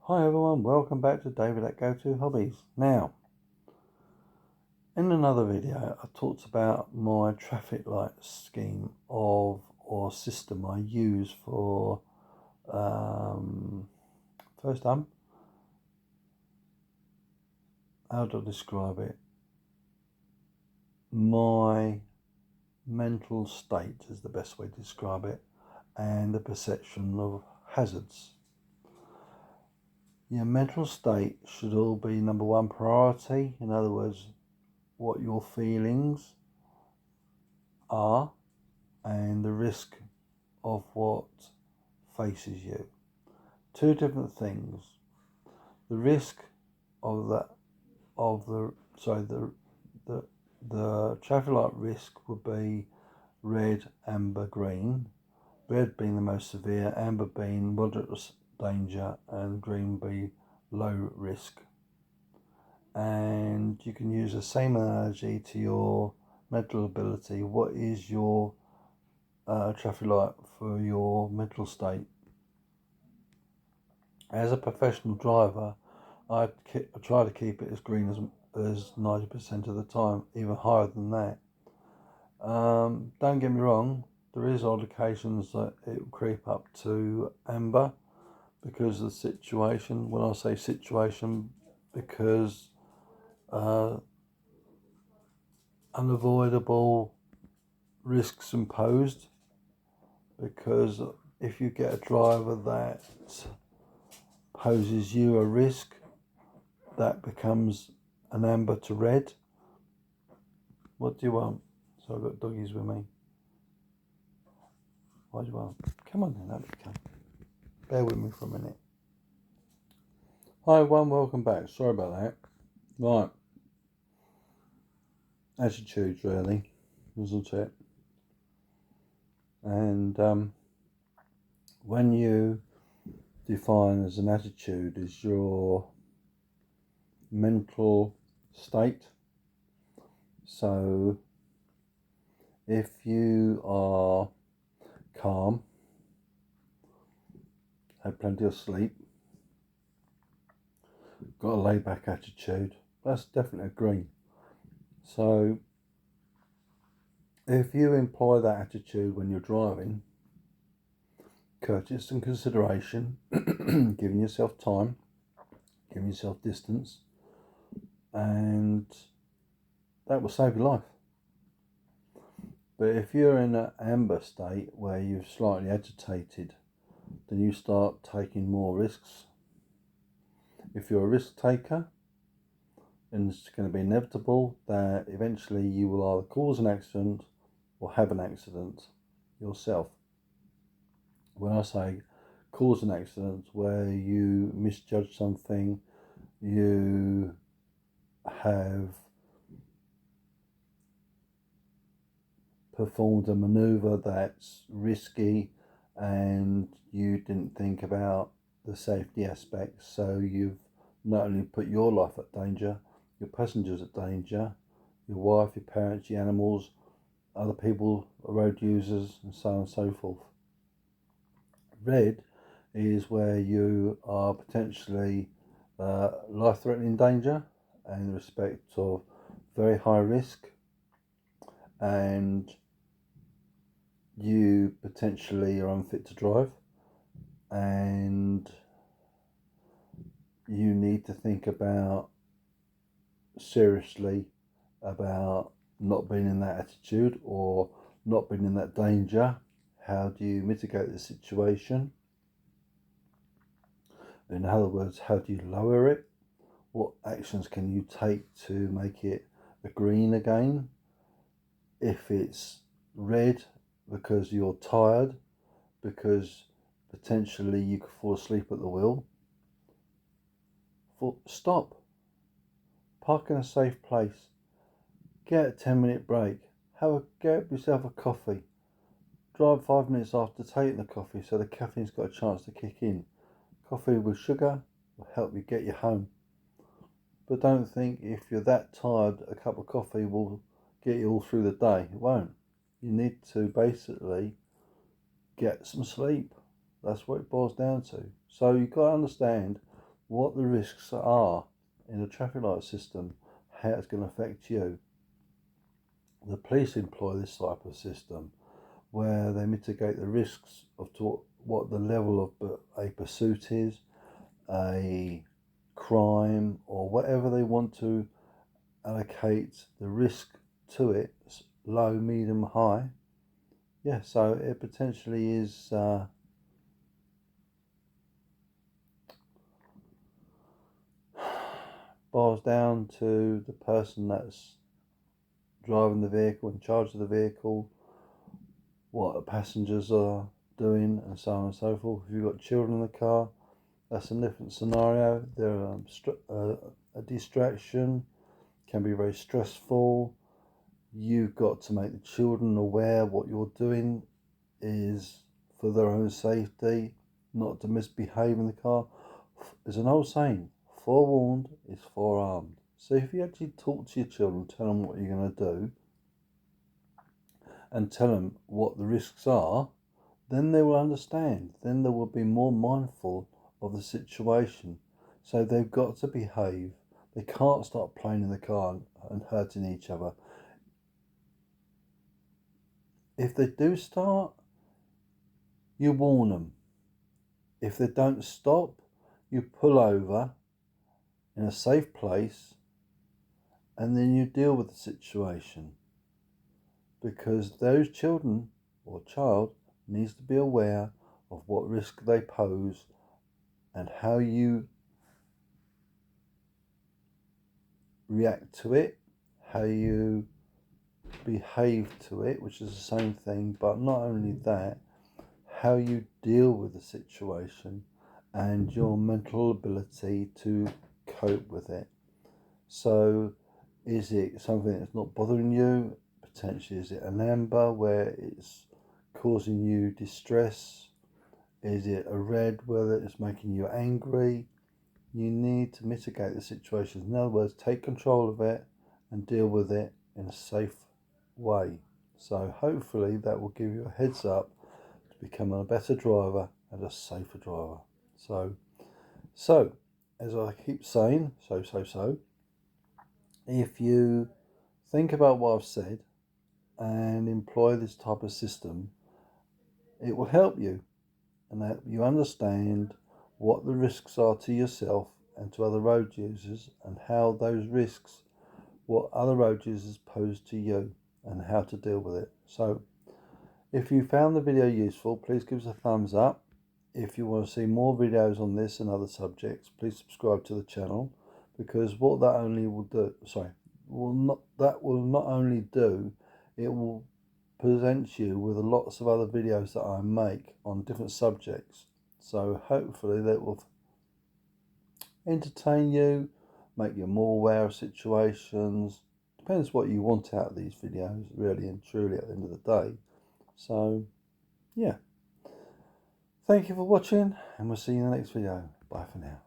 Hi everyone, welcome back to David at Go-To Hobbies. Now, in another video, I talked about my traffic light scheme or system I use for first time. How do I describe it? My mental state is the best way to describe it, and the perception of hazards. Your mental state should all be number one priority. In other words, what your feelings are and the risk of what faces you. Two different things. The risk of the traffic light risk would be red, amber, green. Red being the most severe, amber being moderate danger, and green be low risk. And you can use the same analogy to your mental ability. What is your traffic light for your mental state? As a professional driver, I try to keep it as green as 90% of the time, even higher than that. Don't get me wrong, there is odd occasions that it will creep up to amber because of the situation. When I say situation, because unavoidable risks imposed. Because if you get a driver that poses you a risk, that becomes an amber to red. What do you want? So I've got doggies with me. What do you want? Come on then, let me come. Bear with me for a minute. Hi everyone, welcome back. Sorry about that. Right. Attitudes really, wasn't it? And when you define as an attitude as your mental state. So if you are calm, had plenty of sleep, got a laid back attitude, that's definitely a green. So if you employ that attitude when you're driving, courteous and consideration, giving yourself time, giving yourself distance, and that will save your life. But if you're in an amber state where you're slightly agitated, then you start taking more risks. If you're a risk taker, then it's going to be inevitable that eventually you will either cause an accident or have an accident yourself. When I say cause an accident, where you misjudge something, you have performed a maneuver that's risky and you didn't think about the safety aspects, so you've not only put your life at danger, your passengers at danger, your wife, your parents, your animals, other people, road users, and so on and so forth. Red is where you are potentially life-threatening danger in respect of very high risk, and you potentially are unfit to drive, and you need to think about seriously about not being in that attitude or not being in that danger. How do you mitigate the situation? In other words, how do you lower it? What actions can you take to make it a green again? If it's red because you're tired, because potentially you could fall asleep at the wheel, stop, park in a safe place, get a 10-minute break, get yourself a coffee, drive 5 minutes after taking the coffee so the caffeine's got a chance to kick in. Coffee with sugar will help you get you home. But don't think if you're that tired, a cup of coffee will get you all through the day. It won't. You need to basically get some sleep. That's what it boils down to. So you've got to understand what the risks are in the traffic light system, how it's going to affect you. The police employ this type of system where they mitigate the risks of what the level of a pursuit is, a crime, or whatever they want to allocate the risk to it, low, medium, high. Yeah, so it potentially is boils down to the person that's driving the vehicle, in charge of the vehicle, what the passengers are doing, and so on and so forth. If you've got children in the car, that's a different scenario. They're a distraction, can be very stressful. You've got to make the children aware what you're doing is for their own safety, not to misbehave in the car. There's an old saying, forewarned is forearmed. So if you actually talk to your children, tell them what you're going to do, and tell them what the risks are, then they will understand. Then they will be more mindful of the situation. So they've got to behave. They can't start playing in the car and hurting each other. If they do start, you warn them. If they don't stop, you pull over in a safe place and then you deal with the situation. Because those children or child needs to be aware of what risk they pose and how you react to it, how you behave to it, which is the same thing, but not only that, how you deal with the situation and your mental ability to cope with it. So is it something that's not bothering you? Potentially, is it an amber where it's causing you distress? Is it a red where it's making you angry? You need to mitigate the situation. In other words, take control of it and deal with it in a safe way. So hopefully that will give you a heads up to become a better driver and a safer driver. So as I keep saying, if you think about what I've said and employ this type of system, it will help you and help you understand what the risks are to yourself and to other road users, and how those risks, what other road users pose to you, and how to deal with it. So if you found the video useful, please give us a thumbs up. If you want to see more videos on this and other subjects, please subscribe to the channel, because what that only will do, that will not only do, it will present you with lots of other videos that I make on different subjects. So hopefully that will entertain you, make you more aware of situations. Depends what you want out of these videos, really and truly, at the end of the day. So yeah, thank you for watching, and we'll see you in the next video. Bye for now.